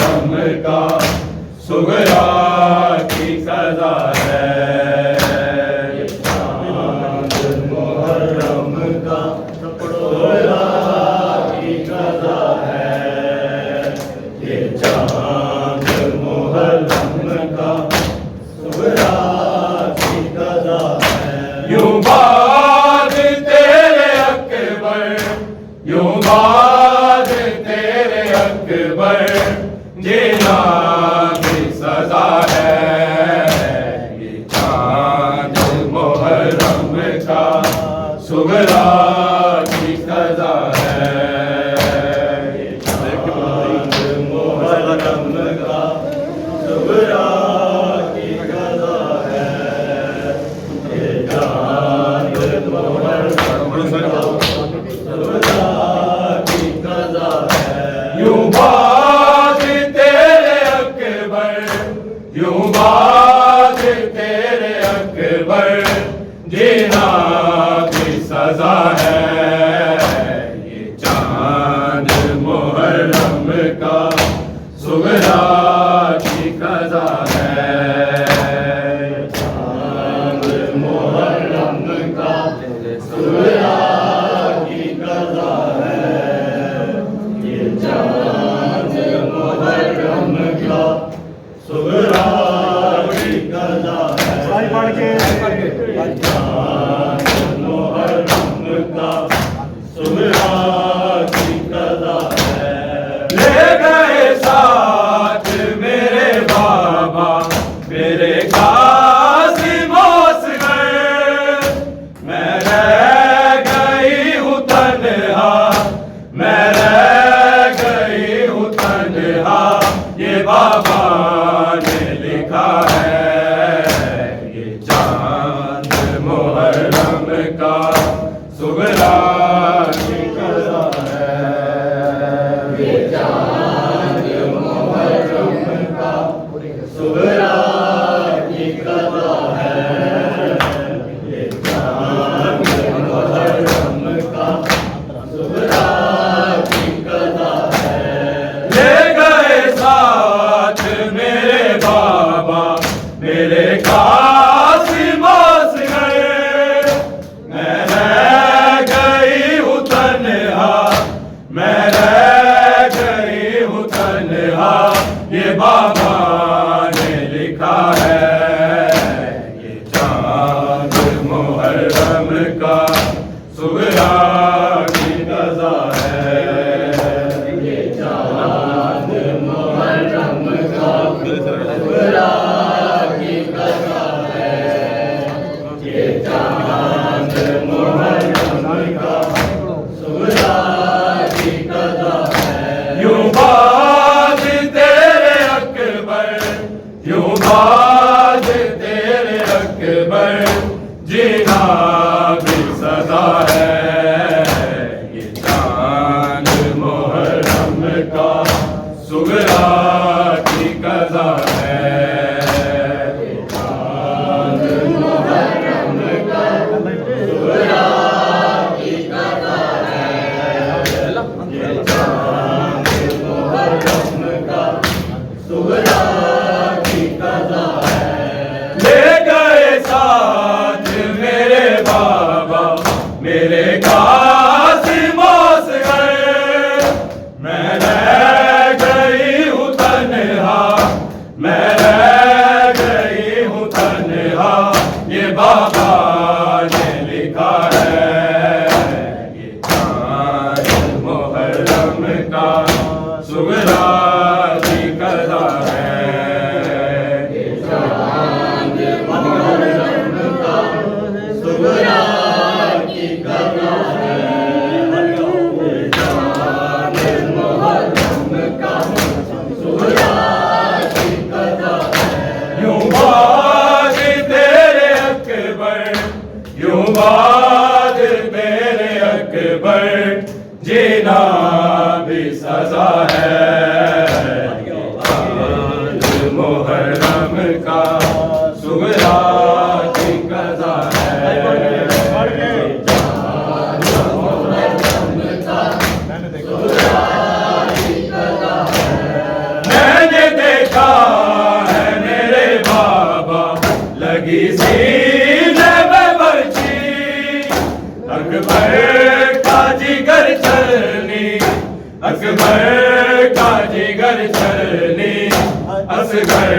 मुहर्रम का सुगरा की सजा है। ये चांद मुहर्रम का सुगरा की सजा है। ये चांद मुहर्रम का सुगरा की सजा है। यूं बाद तेरे अकबर, यूं बाद तेरे अकबर जीना भी सजा है। ये चांद मुहर्रम का सुगरा की सजा है। ये चांद मुहर्रम का सुगरा की सजा है। ये चांद मुहर्रम का सुगरा की सजा है। यूं बाद तेरे अकबर, यूं बाद तेरे अकबर जीना भी सजा है। ये चांद मुहर्रम का सुगरा की सजा है। चांद मुहर्रम का सुगरा की सजा है। ये चांद मुहर्रम का सुगरा की सजा है। चांद मुहर्रम का सुगरा की सजा है। ले गए साथ मेरे बाबा मेरे कासिम असगर। मैं रह गई हूँ तन्हा, मैं रह गई हूँ तन्हा। ये बाबा ने लिखा है। ये चांद मुहर्रम का सुगरा की सजा है। ये चांद मुहर्रम का सुगरा की सजा है। ये चांद मुहर्रम का सुगरा की सजा है। ले गए साथ मेरे बाबा मेरे कासिम असगर। मैं रह गई हूँ तन्हा, मैं रह गई हूँ तन्हा। ये बाबा ने लिखा है। ये चांद मुहर्रम का सुगरा की सजा है। ये चांद मुहर्रम का सुगरा की सजा है। ये चांद मुहर्रम का सुगरा की सजा है। यूं बाद तेरे अकबर, यूं बाद तेरे अकबर जीना भी सजा है। ये चांद मुहर्रम का सुगरा की सजा है। ये चांद मुहर्रम का सुगरा की सजा है। ये चांद मुहर्रम का सुगरा की सजा है। ले गए साथ मेरे बाबा मेरे कासिम असगर। मैं रह गई हूँ तन्हा, मैं रह गई हूँ तन्हा। ये बाबा ने लिखा है। ये चांद मुहर्रम का सुगरा की सजा है। ये चांद मुहर्रम का सुगरा की सजा है। ये चांद मुहर्रम का सुगरा की सजा है। यूं बाद तेरे अकबर, यूं बाद तेरे अकबर जीना भी सजा है। ये चांद मुहर्रम का सुगरा की सजा है। चांद मुहर्रम का सुगरा की सजा है। लगी सीने में बर्छी, अकबर का जिगर छलनी, अकबर का जिगर छलनी, असगर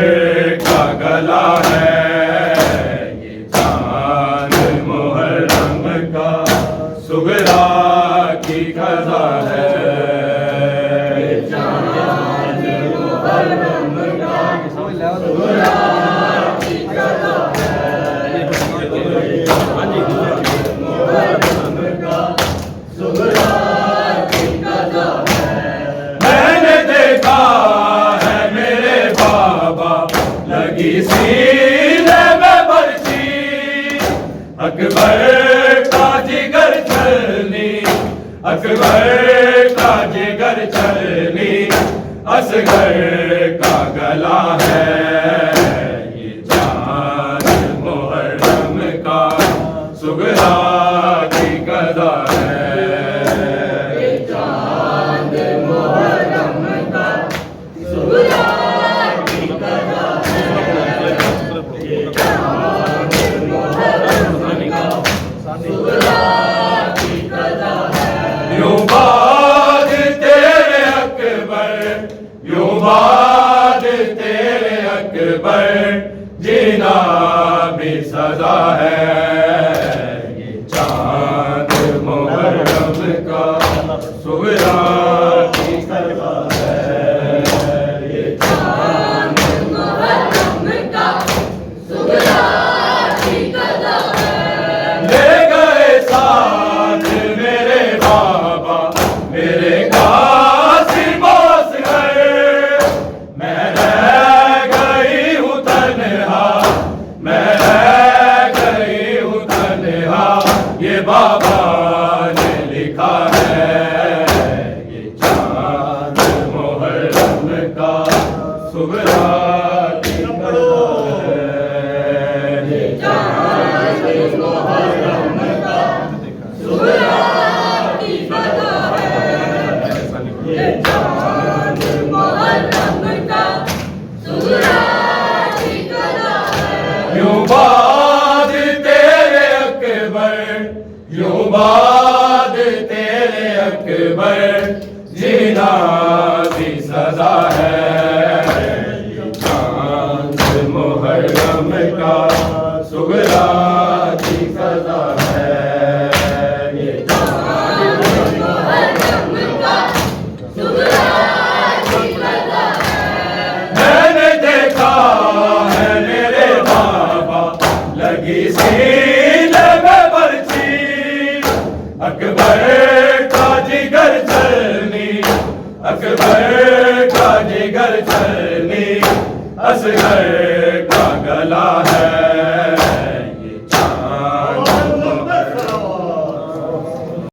का गला है ये चांद मुहर्रम का सुगरा की खजा है। चांद मुहर्रम का सुगरा की खजा है, मुहर्रम का सुगरा की खजा है। मैंने देखा है मेरे बाबा लगी सीने में बर्छी, अकबर का जिगर छलनी, अकबर का जिगर छलनी, असगर का गला है ये चांद मुहर्रम का सुगरा की कदा है। ये चांद मुहर्रम का सुगरा की कदा है, ये चांद मुहर्रम का सुगरा की कदा है। यूं बाद तेरे अकबर, यूं बाद तेरे अकबर, जीना भी सजा है ये चांद मुहर्रम का सुगरा की सजा है। ये चांद मुहर्रम का सुगरा की सजा है। ले गए साथ मेरे बाबा मेरे कासिम असगर, मैं रह गई हूँ तन्हा, मैं रह गई हूँ तन्हा, ये बाबा ने लिखा है ये चांद मुहर्रम का सुगरा की कदा है। ये चांद मुहर्रम का सुगरा की कदा है, ये चांद मुहर्रम का सुगरा की कदा है। यूं बाद तेरे अकबर, यूं बाद तेरे अकबर, जीना भी सजा है ये चांद मुहर्रम का सुगरा की सजा है। ये चांद मुहर्रम का सुगरा की सजा है। मैंने देखा है मेरे बाबा लगी सीने में बर्छी, अकबर का जिगर छलनी, अकबर का जिगर छलनी, असगर का गला